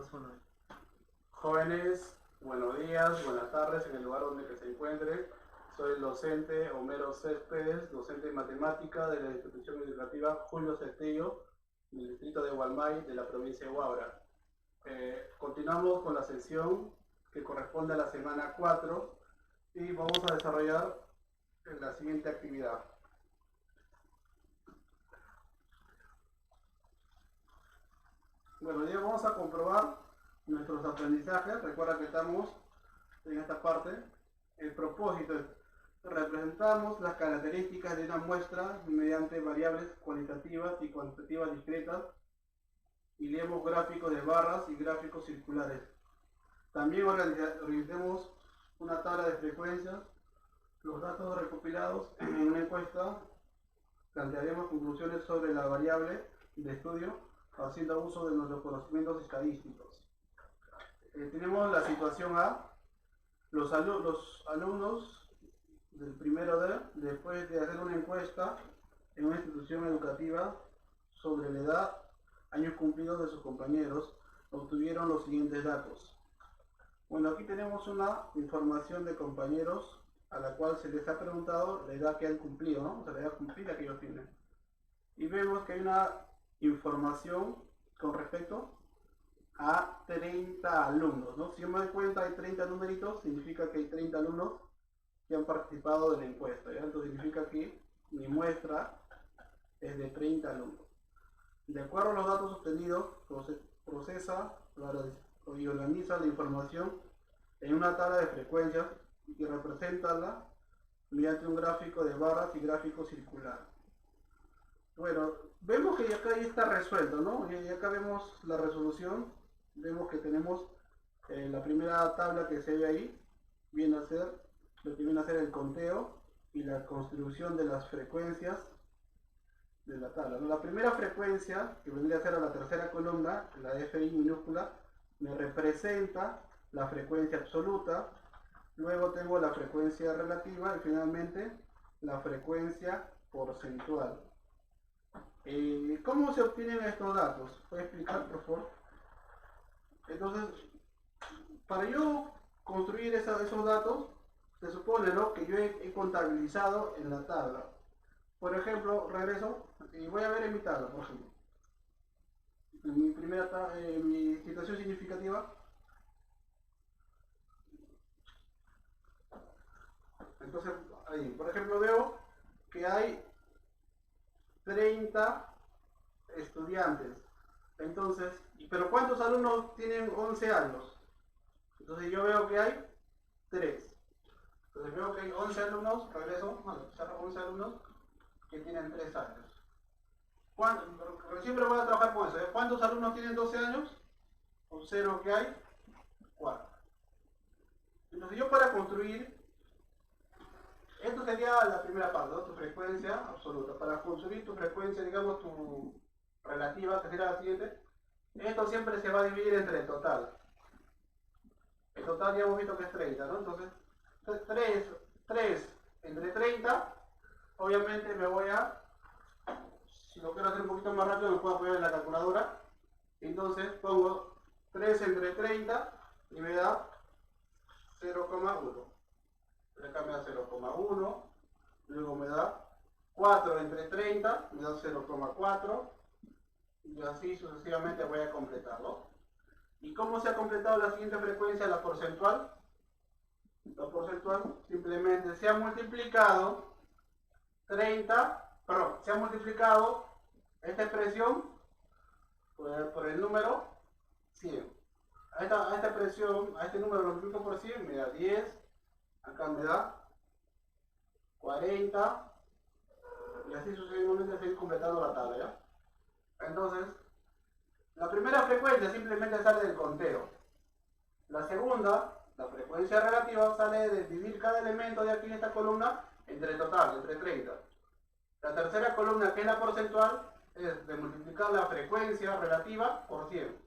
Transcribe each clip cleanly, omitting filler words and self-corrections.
2, 1. Jóvenes, buenos días, buenas tardes en el lugar donde que se encuentre. Soy el docente Homero Céspedes, docente de matemática de la institución educativa Julio Cestillo, del distrito de Gualmay, de la provincia de Huaura. Continuamos con la sesión que corresponde a la semana 4 y vamos a desarrollar la siguiente actividad. Bueno, ya vamos a comprobar nuestros aprendizajes. Recuerda que estamos en esta parte. El propósito es: representamos las características de una muestra mediante variables cualitativas y cuantitativas discretas y leemos gráficos de barras y gráficos circulares. También organizemos una tabla de frecuencias, los datos recopilados en una encuesta. Plantearemos conclusiones sobre la variable de estudio haciendo uso de nuestros conocimientos estadísticos. Tenemos la situación A. Los alumnos del primero D, después de hacer una encuesta en una institución educativa sobre la edad, años cumplidos de sus compañeros, obtuvieron los siguientes datos. Bueno, aquí tenemos una información de compañeros a la cual se les ha preguntado la edad que han cumplido, ¿no? O sea, la edad cumplida que ellos tienen. Y vemos que hay una información con respecto a 30 alumnos, ¿no? Si yo me doy cuenta, hay 30 numeritos, significa que hay 30 alumnos que han participado de la encuesta, ¿ya? Entonces significa que mi muestra es de 30 alumnos. De acuerdo a los datos obtenidos, procesa y organiza la información en una tabla de frecuencias y representa mediante un gráfico de barras y gráfico circular. Bueno, vemos que acá ya está resuelto, ¿no? Y acá vemos la resolución. Vemos que tenemos la primera tabla que se ve ahí, viene a ser lo que viene a ser el conteo y la construcción de las frecuencias de la tabla, ¿no? La primera frecuencia, que vendría a ser a la tercera columna, la FI minúscula, me representa la frecuencia absoluta. Luego tengo la frecuencia relativa y finalmente la frecuencia porcentual. ¿Cómo se obtienen estos datos? ¿Puede explicar, por favor? Entonces, para yo construir esos datos, se supone, ¿no?, que yo he contabilizado en la tabla. Por ejemplo, regreso y voy a ver en mi tabla, por ejemplo. En mi situación significativa. Entonces, ahí, por ejemplo, veo que hay 30 estudiantes. Entonces, ¿pero cuántos alumnos tienen 11 años? Entonces yo veo que hay 3. Entonces veo que hay 11 alumnos, regreso, 11 alumnos que tienen 3 años. Siempre voy a trabajar con eso, ¿eh? ¿Cuántos alumnos tienen 12 años? Observo que hay 4. Entonces yo, para construir, esto sería la primera parte, ¿no?, tu frecuencia absoluta. Para construir tu frecuencia, digamos, tu relativa, que sería la siguiente, esto siempre se va a dividir entre el total. El total ya hemos visto que es 30, ¿no? Entonces, 3 entre 30, obviamente me voy a, si lo quiero hacer un poquito más rápido, me puedo apoyar en la calculadora. Entonces pongo 3 entre 30 y me da 0,1. Acá me da 0,1, luego me da 4 entre 30, me da 0,4, y así sucesivamente voy a completarlo. ¿Y cómo se ha completado la siguiente frecuencia, la porcentual? La porcentual simplemente se ha multiplicado se ha multiplicado esta expresión por el número 100. A esta expresión, a este número lo multiplico por 100, me da 10, acá me da 40, y así sucesivamente se va completando la tabla, ¿ya? Entonces, la primera frecuencia simplemente sale del conteo. La segunda, la frecuencia relativa, sale de dividir cada elemento de aquí en esta columna entre el total, entre 30. La tercera columna, que es la porcentual, es de multiplicar la frecuencia relativa por 100.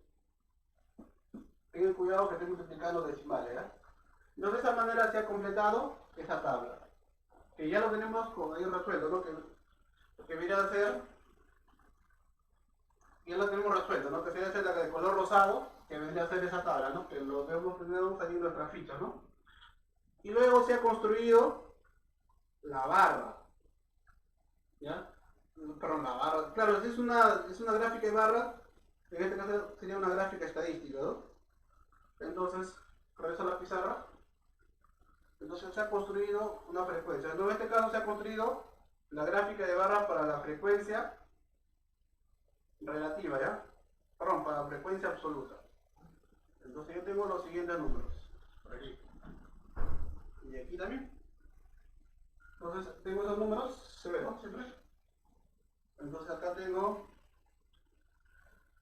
Tengan cuidado que estoy multiplicando decimales, ¿eh? Entonces, de esa manera se ha completado esta tabla, que ya lo tenemos con ahí resuelto, ¿no? Lo que viene a ser, ya lo tenemos resuelto, ¿no? Que sería la de color rosado, que vendría a ser esa tabla, ¿no? Que lo vemos primero ahí en nuestra ficha, ¿no? Y luego se ha construido la barra, ¿ya? Perdón, la barra. Claro, es una gráfica de barra, en este caso sería una gráfica estadística, ¿no? Entonces, regreso a la pizarra. Entonces se ha construido una frecuencia. Entonces, en este caso se ha construido la gráfica de barra para la frecuencia relativa, ¿ya? Perdón, para la frecuencia absoluta. Entonces yo tengo los siguientes números. Por aquí. Y aquí también. Entonces tengo esos números, se ve, ¿no? Siempre. Entonces acá tengo,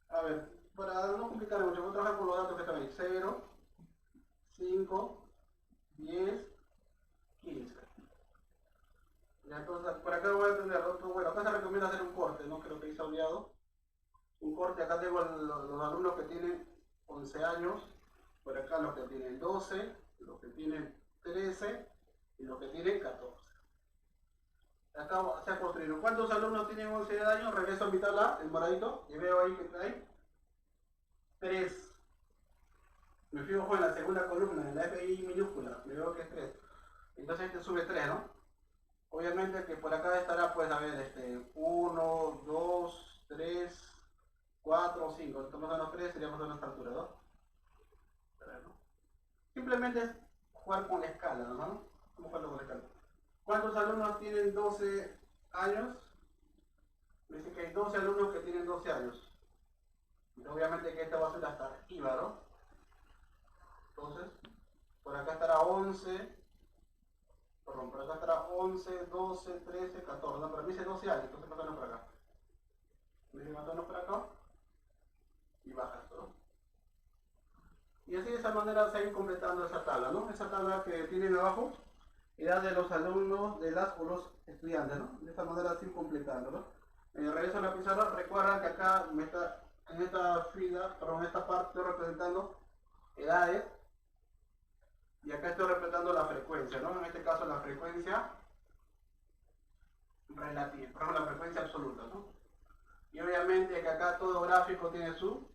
a ver, para no complicar mucho, voy a trabajar con los datos que están ahí. 0, 5, 10, 15. Ya, entonces por acá voy a tener otro, bueno, acá se recomienda hacer un corte, ¿no? Creo que ahí se ha olvidado. Un corte, acá tengo los alumnos que tienen 11 años, por acá los que tienen 12, los que tienen 13 y los que tienen 14. Acá se ha construido. ¿Cuántos alumnos tienen 11 años? Regreso a mi tabla, el moradito, y veo ahí que hay 3. Me fijo en la segunda columna, en la FI minúscula, me veo que es 3. Entonces este sube 3, ¿no? Obviamente que por acá estará, pues, a ver, 1, 2, 3, 4, 5. Estamos a los 3, seríamos a nuestra altura, ¿no? Simplemente es jugar con la escala, ¿no? Vamos a jugar con la escala. ¿Cuántos alumnos tienen 12 años? Me dice que hay 12 alumnos que tienen 12 años. Y obviamente que esta va a ser hasta arriba, ¿no? Entonces, por acá estará 11, perdón, por acá estará 11, 12, 13, 14. No, pero me dice 12 años, entonces pasamos por acá. Me dice pasamos por acá y baja esto, ¿no? Y así de esa manera se va a ir completando esa tabla, ¿no? Esa tabla que tienen abajo, edad de los alumnos, de las o los estudiantes, ¿no? De esta manera se ir completando, ¿no? Regreso a la pizarra, recuerda que acá en esta fila, perdón, en esta parte estoy representando edades y acá estoy representando la frecuencia, ¿no? En este caso la frecuencia relativa, perdón, la frecuencia absoluta, ¿no? Y obviamente que acá todo gráfico tiene su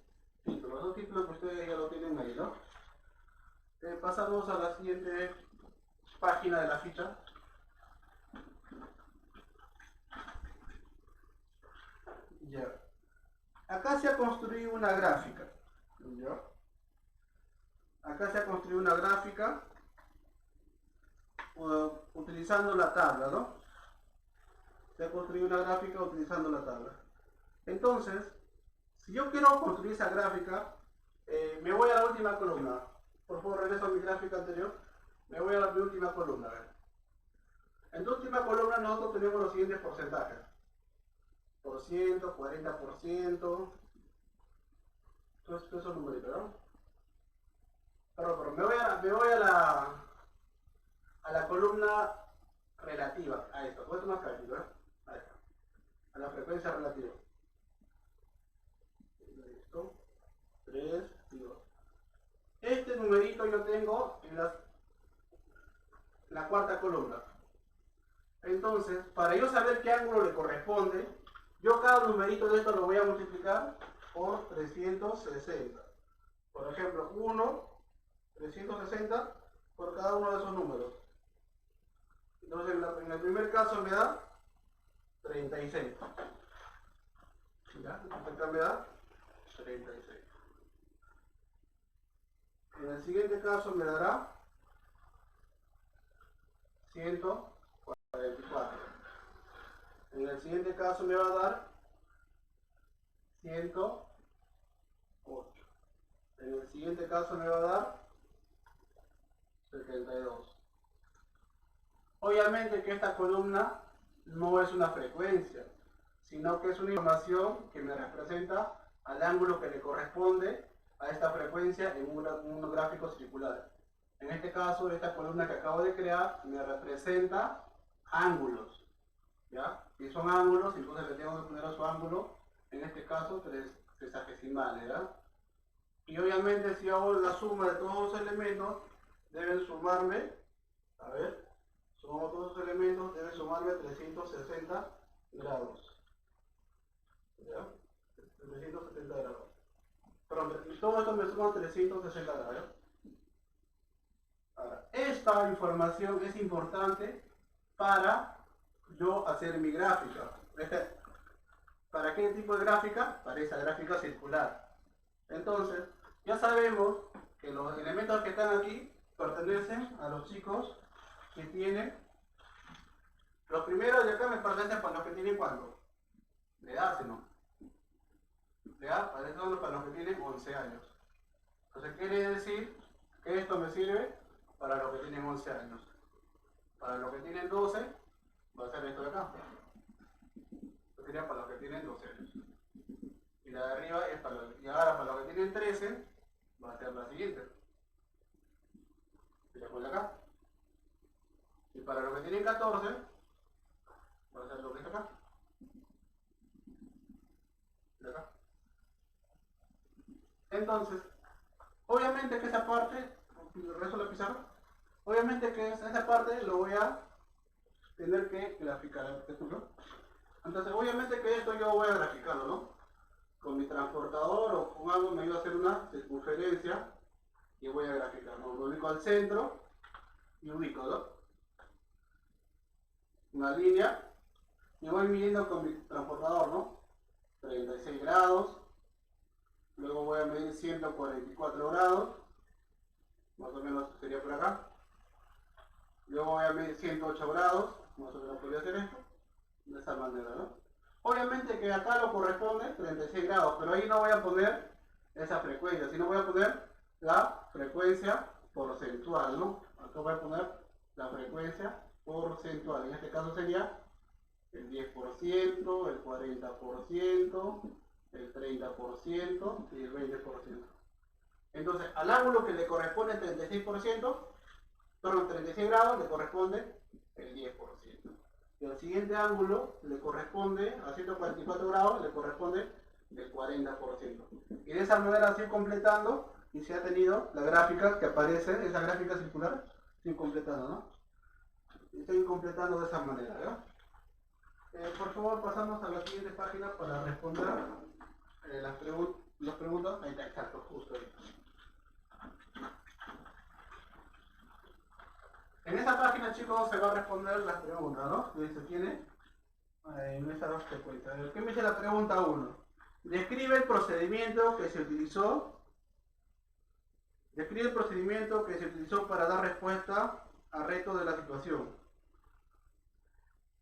título, los títulos que ustedes ya lo tienen ahí, ¿no? Pasamos a la siguiente página de la ficha. Ya. Acá se ha construido una gráfica. ¿Ya? Acá se ha construido una gráfica utilizando la tabla, ¿no? Se ha construido una gráfica utilizando la tabla. Entonces, si yo quiero construir esa gráfica, me voy a la última columna. Por favor, regreso a mi gráfica anterior. Me voy a la última columna. A ver. En la última columna nosotros tenemos los siguientes porcentajes. Por ciento, 40%. Todos esos numeritos, ¿no? Perdón, me voy a la columna relativa. A esto. Esto más práctico, ¿eh? Ahí está. A la frecuencia relativa. Listo. 3 y 2. Este numerito yo tengo en la cuarta columna. Entonces, para yo saber qué ángulo le corresponde, yo cada numerito de esto lo voy a multiplicar por 360. Por ejemplo, 1, 360 por cada uno de esos números. Entonces, en el primer caso me da 36. ¿Ya? Acá me da 36. En el siguiente caso me dará 144. En el siguiente caso me va a dar 108. En el siguiente caso me va a dar 72. Obviamente que esta columna no es una frecuencia, sino que es una información que me representa al ángulo que le corresponde a esta frecuencia en un gráfico circular. En este caso, esta columna que acabo de crear me representa ángulos, ¿ya? Si son ángulos, entonces le tengo que poner a su ángulo, en este caso, 3 sexagesimales, ¿ya? Y obviamente si hago la suma de todos los elementos, deben sumarme, a ver, sumamos todos los elementos, deben sumarme 360 grados, ¿ya? 370 grados. Perdón, todo esto me suma 360 grados. Ahora, esta información es importante para yo hacer mi gráfica. ¿Para qué tipo de gráfica? Para esa gráfica circular. Entonces, ya sabemos que los elementos que están aquí pertenecen a los chicos que tienen. Los primeros de acá me pertenecen para los que tienen ¿cuánto? De edad, ¿no? De edad, para los que tienen 11 años. Entonces quiere decir que esto me sirve para los que tienen 11 años. Para los que tienen 12, va a ser esto de acá. Esto sería para los que tienen 12 años. Y la de arriba es para los, y ahora para los que tienen 13, va a ser la siguiente. Se la pone acá. Y para los que tienen 14, va a ser lo que está acá. De acá. Entonces, obviamente que esa parte, rezo la pizarra, obviamente que esa parte lo voy a tener que graficar. Entonces, obviamente que esto yo voy a graficarlo, ¿no? Con mi transportador o con algo me iba a hacer una circunferencia y voy a graficar, ¿no? Lo ubico al centro y ubico, ¿no? Una línea y voy midiendo con mi transportador, ¿no? 36 grados, luego voy a medir 144 grados, más o menos sería por acá, luego voy a medir 108 grados, más o menos podría hacer esto, de esa manera, ¿no? Obviamente que acá lo corresponde 36 grados, pero ahí no voy a poner esa frecuencia, sino voy a poner la frecuencia porcentual, ¿no? Acá voy a poner la frecuencia porcentual, en este caso sería el 10%, el 40%, el 30% y el 20%. Entonces, al ángulo que le corresponde el 36%, perdón, 36 grados, le corresponde el 10%. Y al siguiente ángulo le corresponde, a 144 grados, le corresponde el 40%. Y de esa manera así completando, y se ha tenido la gráfica que aparece, esa gráfica circular, estoy completando, ¿no? Estoy completando de esa manera, ¿verdad? Por favor, pasamos a la siguiente página para responder las preguntas. Ahí está, exacto, justo ahí. En esta página, chicos, se va a responder las preguntas, ¿no? Que se tiene en esas dos secuencias. ¿Qué me dice la pregunta 1? Describe el procedimiento que se utilizó. Describe el procedimiento que se utilizó para dar respuesta al reto de la situación.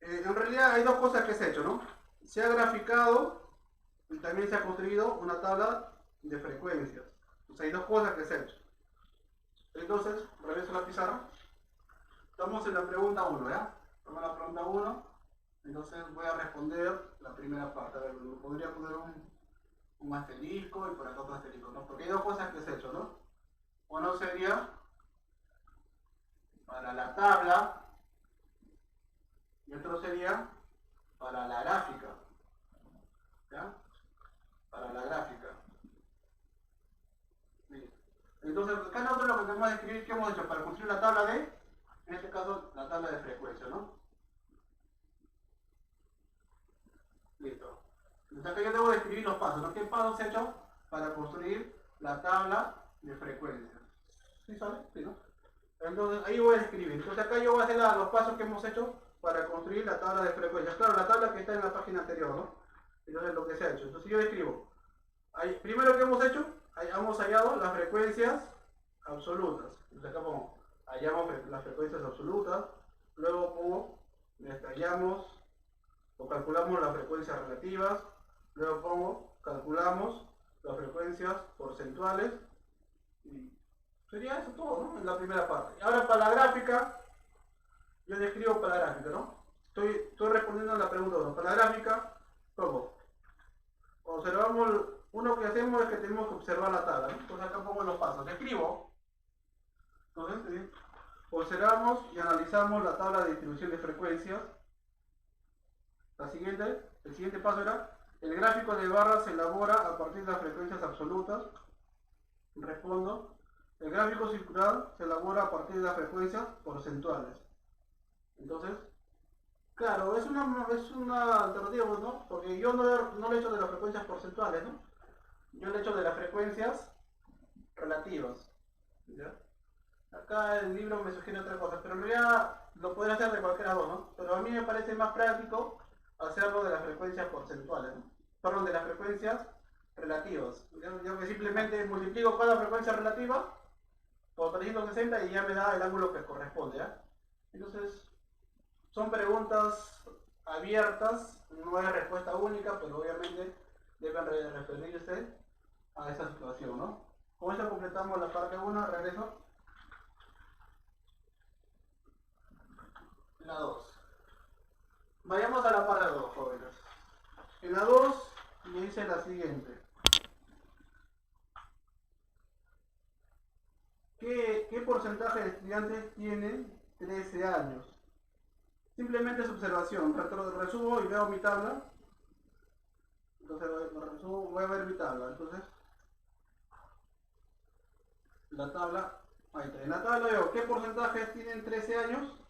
En realidad hay dos cosas que se ha hecho, ¿no? Se ha graficado y también se ha construido una tabla de frecuencias. O sea, hay dos cosas que se ha hecho. Entonces, regreso a la pizarra. Estamos en la pregunta 1, ¿ya? Estamos en la pregunta 1. Entonces voy a responder la primera parte. A ver, podría poner un asterisco y por acá otro asterisco, ¿no? Porque hay dos cosas que se ha hecho, ¿no? Uno sería para la tabla y otro sería para la gráfica, ¿ya? Para la gráfica. Bien. Entonces, acá nosotros lo que tenemos que escribir, ¿qué hemos hecho? Para construir la tabla de, en este caso, la tabla de frecuencia, ¿no? Listo. Entonces acá yo debo escribir los pasos, ¿no? ¿Qué pasos he hecho para construir la tabla de frecuencia? ¿Sí sale? Sí, ¿no? Entonces ahí voy a escribir. Entonces acá yo voy a hacer los pasos que hemos hecho para construir la tabla de frecuencias. Claro, la tabla que está en la página anterior, ¿no? Entonces lo que se ha hecho. Entonces yo escribo. Ahí, primero que hemos hecho, hemos hallado las frecuencias absolutas. Entonces acá pongo, hallamos las frecuencias absolutas. Luego pongo, hallamos o calculamos las frecuencias relativas. Luego pongo, calculamos las frecuencias porcentuales. Y sería eso todo, ¿no? En la primera parte. Ahora para la gráfica, yo describo para la gráfica, ¿no? Estoy respondiendo a la pregunta 1. Para la gráfica, ¿cómo? Observamos, uno que hacemos es que tenemos que observar la tabla, ¿no? Entonces acá pongo los pasos. Escribo. Entonces, observamos y analizamos la tabla de distribución de frecuencias. El siguiente paso era, el gráfico de barras se elabora a partir de las frecuencias absolutas. Respondo, el gráfico circular se elabora a partir de las frecuencias porcentuales. Entonces, claro, es una alternativa, ¿no? Porque yo no lo he hecho de las frecuencias porcentuales, ¿no? yo le he hecho de las frecuencias relativas. ¿Ya? Acá el libro me sugiere otra cosa, pero en realidad lo podría hacer de cualquiera dos, ¿no? Pero a mí me parece más práctico hacerlo de las frecuencias porcentuales, ¿no? Perdón, de las frecuencias relativas. Yo que simplemente multiplico cada frecuencia relativa por 360 y ya me da el ángulo que corresponde, ¿ya? Entonces, son preguntas abiertas, no hay respuesta única, pero obviamente deben referirse a esa situación, ¿no? Con eso completamos la parte 1, regreso. La 2. Vayamos a la parte 2, jóvenes. En la 2 me dice la siguiente. ¿Qué porcentaje de estudiantes tienen 13 años? Simplemente es observación. Resumo y veo mi tabla. Entonces voy a ver mi tabla. Entonces, la tabla, ahí está. En la tabla veo qué porcentaje tienen 13 años.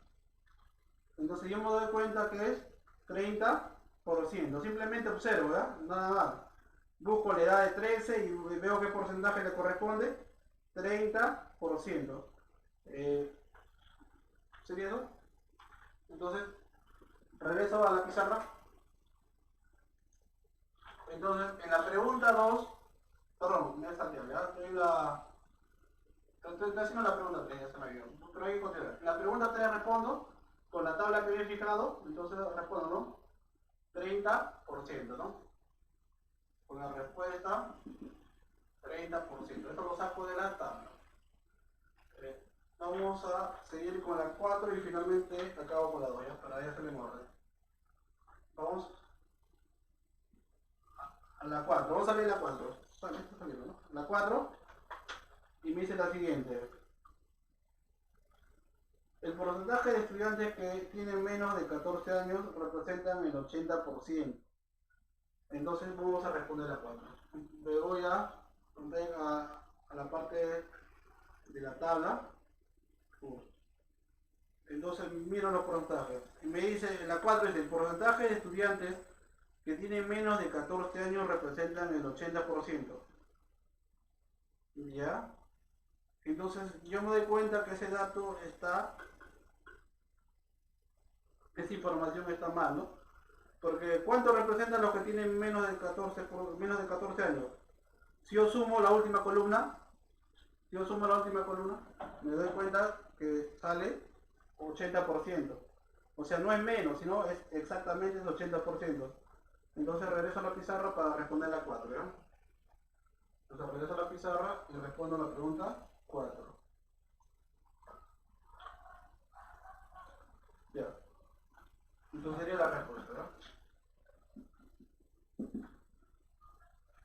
Entonces yo me doy cuenta que es 30%. Simplemente observo, ¿verdad? Nada más. Busco la edad de 13 y veo qué porcentaje le corresponde. 30%. ¿Sería eso? Entonces, regreso a la pizarra. Entonces, en la pregunta 2, perdón, me he salteado, ¿ya? Estoy haciendo la pregunta 3, ya se me olvidó. Pero hay que continuar. En la pregunta 3 respondo con la tabla que había fijado, entonces respondo, ¿no? 30%, ¿no? Con la respuesta 30%. Esto lo saco de la tabla. Vamos a seguir con la 4 y finalmente acabo con la 2, ¿ya? Para ya hacerle en orden. Vamos a la 4. Vamos a ver la 4. Está saliendo, ¿no? La 4 y me dice la siguiente. El porcentaje de estudiantes que tienen menos de 14 años representan el 80%. Entonces vamos a responder a 4. Me voy a la parte de la tabla. Entonces miro los porcentajes. Y me dice, en la 4 dice, el porcentaje de estudiantes que tienen menos de 14 años representan el 80%. ¿Ya? Entonces yo me doy cuenta que ese dato está, esa información está mal, ¿no? Porque ¿cuánto representan los que tienen menos de 14 años? Si yo sumo la última columna, me doy cuenta que sale 80%. O sea, no es menos, sino es exactamente el 80%. Entonces regreso a la pizarra para responder la 4, ¿ya? Entonces regreso a la pizarra y respondo la pregunta 4. Ya. Entonces sería la respuesta, ¿verdad?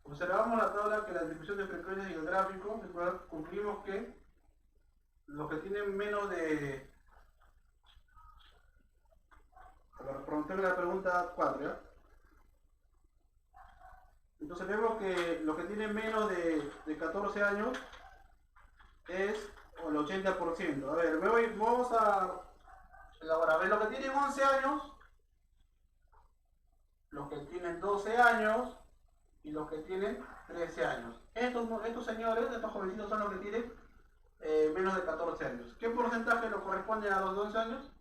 Observamos la tabla que la distribución de frecuencias y el gráfico, concluimos que los que tienen menos de... Preguntéme la pregunta 4, ¿ya? Entonces vemos que los que tienen menos de 14 años es el 80%. A ver, vamos a elaborar. A ver, los que tienen 11 años, los que tienen 12 años y los que tienen 13 años. Estos señores, estos jovencitos son los que tienen menos de 14 años. ¿Qué porcentaje le corresponde a los de 11 años?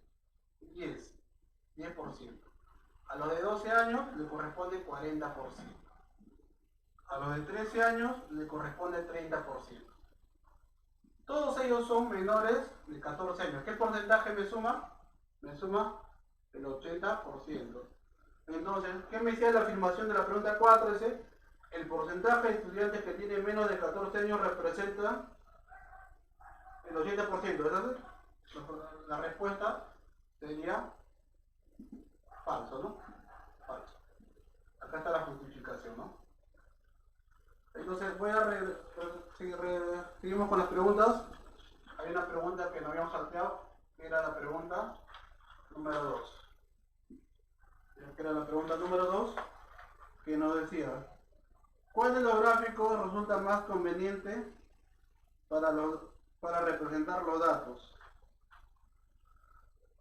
10%. A los de 12 años le corresponde 40%. A los de 13 años le corresponde 30%. Todos ellos son menores de 14 años. ¿Qué porcentaje me suma? Me suma el 80%. Entonces, ¿qué me decía la afirmación de la pregunta 4? Dice, el porcentaje de estudiantes que tienen menos de 14 años representa el 80%. Entonces, la respuesta sería falso, ¿no? Falso. Acá está la justificación, ¿no? Entonces, seguimos con las preguntas. Hay una pregunta que no habíamos salteado, que era la pregunta número 2. Que era la pregunta número 2, que nos decía, ¿cuál de los gráficos resulta más conveniente para representar los datos?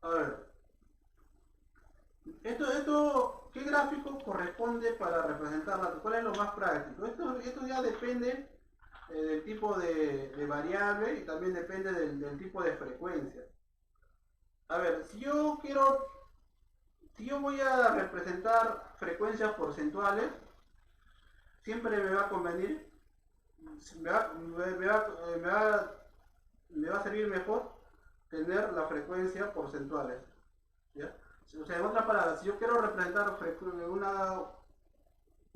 A ver, ¿Qué gráfico corresponde para representarla? ¿Cuál es lo más práctico? Esto ya depende del tipo de variable y también depende del tipo de frecuencia. A ver, si yo voy a representar frecuencias porcentuales, siempre me va a convenir, me va a servir mejor tener la frecuencia porcentuales. ¿Ya? O sea, en otras palabras, si yo quiero representar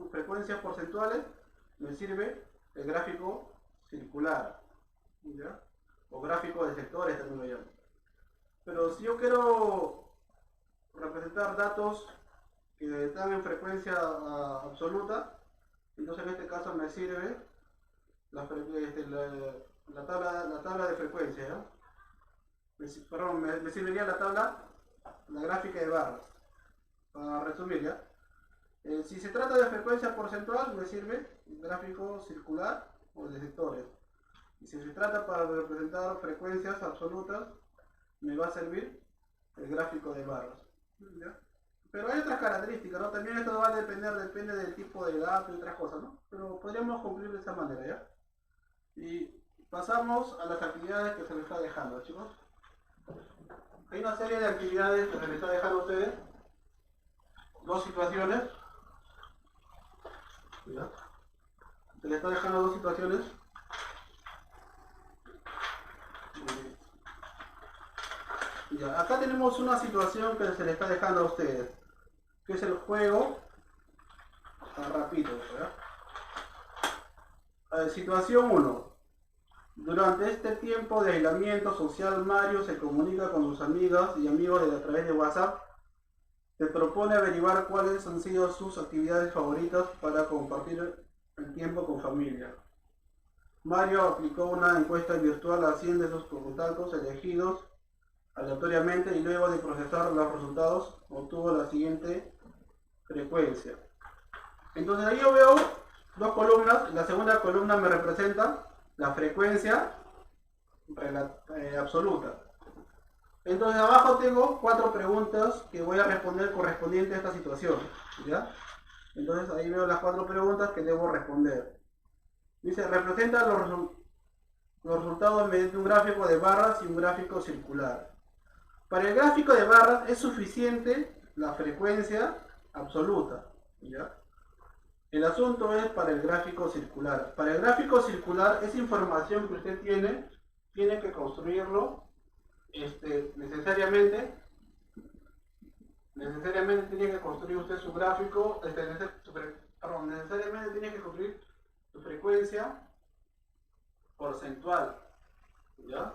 frecuencias porcentuales, me sirve el gráfico circular, ¿ya? O gráfico de sectores también lo llamo. Pero si yo quiero representar datos que están en frecuencia absoluta, entonces en este caso me sirve la tabla de frecuencia, ¿ya? Perdón, me serviría la gráfica de barras. Para resumir, ¿ya? Si se trata de frecuencia porcentual, me sirve el gráfico circular o de sectores. Y si se trata para representar frecuencias absolutas, me va a servir el gráfico de barras, ¿ya? Pero hay otras características, ¿no? También esto va a depende del tipo de dato y otras cosas, ¿no? Pero podríamos cumplir de esa manera, ¿ya? Y pasamos a las actividades que se les está dejando, chicos. Hay una serie de actividades que se les está dejando a ustedes. Dos situaciones. ¿Ya? Se les está dejando dos situaciones. Ya, acá tenemos una situación que se les está dejando a ustedes, que es el juego. Rapidito, ¿verdad? Situación 1. Durante este tiempo de aislamiento social, Mario se comunica con sus amigas y amigos a través de WhatsApp. Se propone averiguar cuáles han sido sus actividades favoritas para compartir el tiempo con familia. Mario aplicó una encuesta virtual a 100 de sus contactos elegidos aleatoriamente y luego de procesar los resultados obtuvo la siguiente frecuencia. Entonces ahí yo veo dos columnas. La segunda columna me representa la frecuencia absoluta. Entonces abajo tengo 4 preguntas que voy a responder correspondiente a esta situación, ¿ya? Entonces ahí veo las 4 preguntas que debo responder. Dice, representa los resultados mediante un gráfico de barras y un gráfico circular. Para el gráfico de barras es suficiente la frecuencia absoluta, ¿ya? El asunto es para el gráfico circular. Para el gráfico circular, esa información que usted tiene que construirlo necesariamente tiene que construir usted su gráfico, necesariamente tiene que construir su frecuencia porcentual, ¿ya?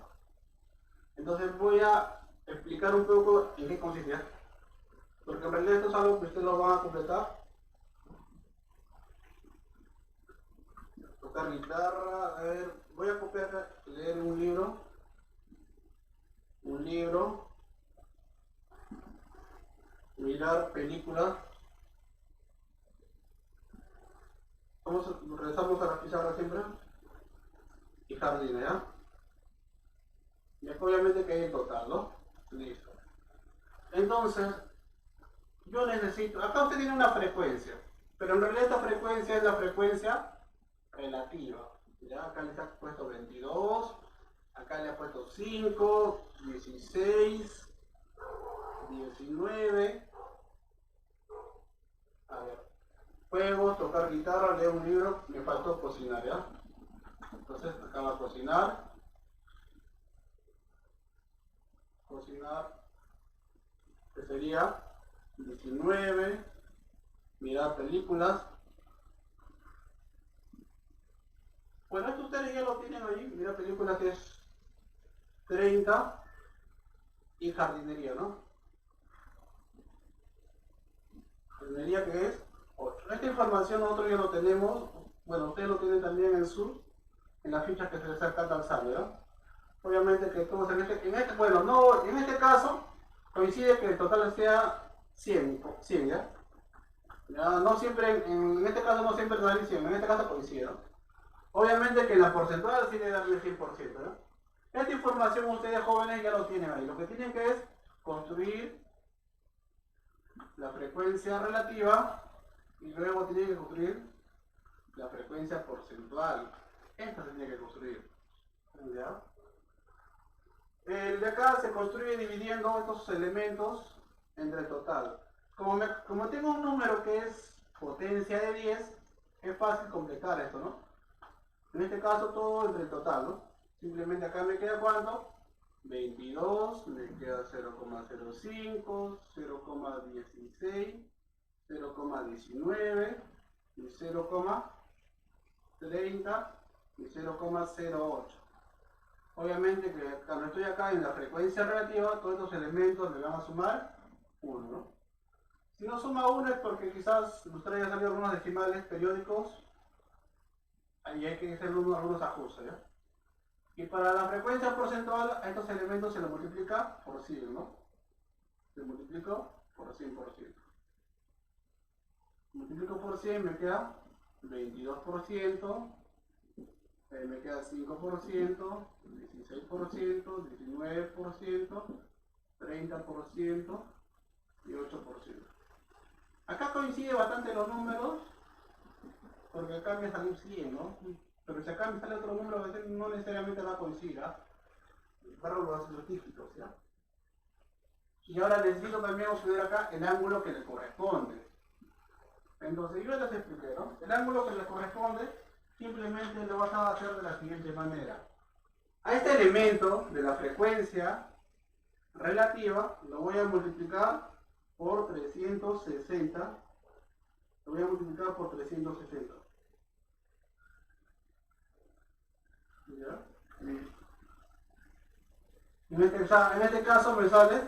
Entonces voy a explicar un poco en qué consiste, porque en realidad esto es algo que usted lo va a completar. Tocar guitarra, a ver, voy a copiar, leer un libro, mirar películas. Regresamos a la pizarra siempre y jardines, ¿ya? Y aquí obviamente que hay en total, ¿no? Listo. Entonces, yo necesito, acá usted tiene una frecuencia, pero en realidad esta frecuencia es la frecuencia relativa. ¿Ya? Acá le ha puesto 22, acá le ha puesto 5, 16, 19. A ver, juegos, tocar guitarra, leer un libro, me faltó cocinar, ¿ya? Entonces acá va a cocinar, que sería 19, mirar películas. Bueno, esto ustedes ya lo tienen ahí, mirar películas que es 30 y jardinería, ¿no? Jardinería que es 8. Esta información nosotros ya lo tenemos, bueno, ustedes lo tienen también en las fichas que se les está calzando, ¿ya? Obviamente que todos en este caso coincide que el total sea 100, ¿ya? Ya no siempre, en este caso no siempre sale 100, en este caso coincide, ¿no? Obviamente que en la porcentual sí le dan el 100%, ¿no? Esta información ustedes jóvenes ya lo tienen ahí. Lo que tienen que es construir la frecuencia relativa y luego tiene que construir la frecuencia porcentual. Esta se tiene que construir. ¿Ya? El de acá se construye dividiendo estos elementos entre el total. Como tengo un número que es potencia de 10, es fácil completar esto, ¿no? En este caso todo entre el total, ¿no? Simplemente acá me queda ¿cuánto? 22, me queda 0,05, 0,16, 0,19, y 0,30 y 0,08. Obviamente que cuando estoy acá en la frecuencia relativa, todos estos elementos me van a sumar 1, ¿no? Si no suma 1 es porque quizás nos haya salido algunos decimales periódicos y hay que hacer algunos ajustes, ¿ya? Y para la frecuencia porcentual, a estos elementos se los multiplica por 100, ¿no? Se multiplica por 100%. Multiplico por 100, me queda 22%, me queda 5%, 16%, 19%, 30% y 8%. Acá coincide bastante los números, porque acá me salió 100, ¿no? Pero si acá me sale otro número, a veces no necesariamente va a coincidir, ¿ah? Barro los dígitos, ¿ya? Y ahora necesito también obtener acá el ángulo que le corresponde. Entonces, yo ya les expliqué, ¿no? El ángulo que le corresponde, simplemente lo vas a hacer de la siguiente manera. A este elemento de la frecuencia relativa, lo voy a multiplicar por 360. Lo voy a multiplicar por 360. ¿Ya? En este caso me sale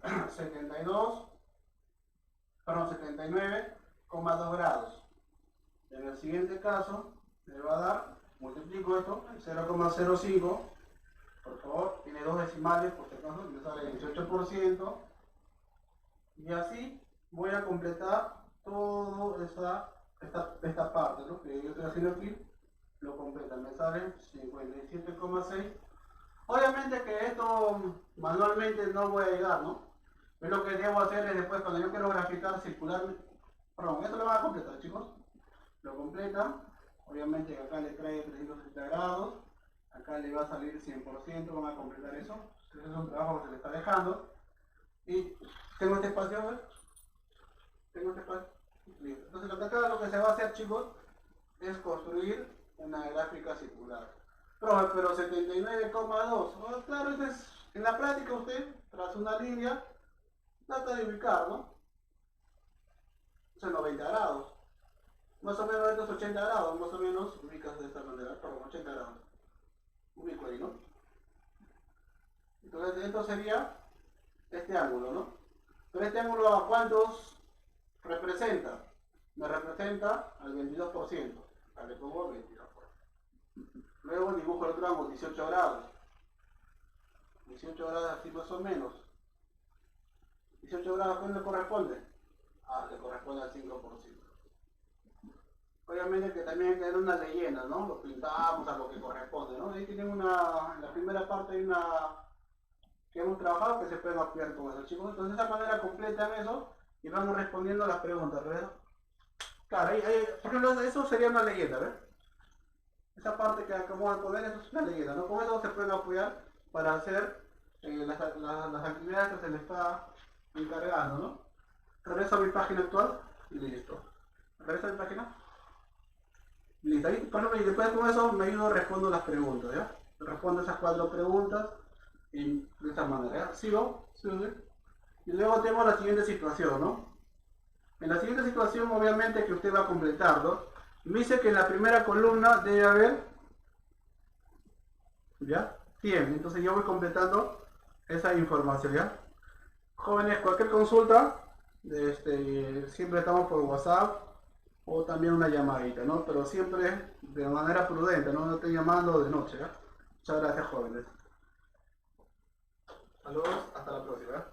79,2 grados. En el siguiente caso me va a dar, multiplico esto, 0,05, por favor, tiene dos decimales, por si acaso, me sale 18%, y así voy a completar toda esta parte, ¿no? Que yo estoy haciendo aquí, lo completa, me sale 57,6. Obviamente que esto manualmente no voy a llegar, ¿no? Es lo que debo hacer es después, cuando yo quiero graficar circularmente, perdón, esto lo van a completar, chicos. Lo completa, obviamente que acá le trae 360 grados, acá le va a salir 100%, van a completar eso. Ese es un trabajo que se le está dejando. Y tengo este espacio, ¿ves? Tengo este espacio. Listo. Entonces lo que se va a hacer, chicos, es construir una gráfica circular. Pero 79,2. Bueno, claro, en la práctica usted, tras una línea, trata de ubicar, ¿no? O sea, 90 grados. Más o menos estos 80 grados, más o menos ubicas de esta manera, perdón, 80 grados. Ubico ahí, ¿no? Entonces, esto sería este ángulo, ¿no? Pero este ángulo, ¿a cuántos representa? Me representa al 22%. Acá le pongo 22%. Luego dibujo el otro ángulo, 18 grados. 18 grados así más o menos. 18 grados, ¿cuándo le corresponde? Le corresponde al 5%. Obviamente que también hay que tener una leyenda, ¿no? Lo pintamos a lo que corresponde, ¿no? Ahí tienen en la primera parte hay una que hemos trabajado que se pueden apoyar con eso, chicos. Entonces de esa manera completan eso y van respondiendo a las preguntas, ¿verdad? Claro, por ejemplo, eso sería una leyenda, ¿ves? Esa parte que acabamos de poner, eso es una leyenda, ¿no? Con eso se pueden apoyar para hacer las actividades que se les está encargando, ¿no? Regreso a mi página actual y listo. Regreso a mi página. Listo, ahí, por ejemplo, y después con eso me ayudo, respondo las preguntas, ¿ya? Respondo esas 4 preguntas y de esta manera, ¿ya? Sigo. Y luego tengo la siguiente situación, ¿no? En la siguiente situación, obviamente, que usted va a completarlo. Me dice que en la primera columna debe haber, ¿ya? 100. Entonces yo voy completando esa información, ¿ya? Jóvenes, cualquier consulta, siempre estamos por WhatsApp o también una llamadita, ¿no? Pero siempre de manera prudente, ¿no? No estoy llamando de noche, ¿ya? Muchas gracias, jóvenes. Saludos, hasta la próxima.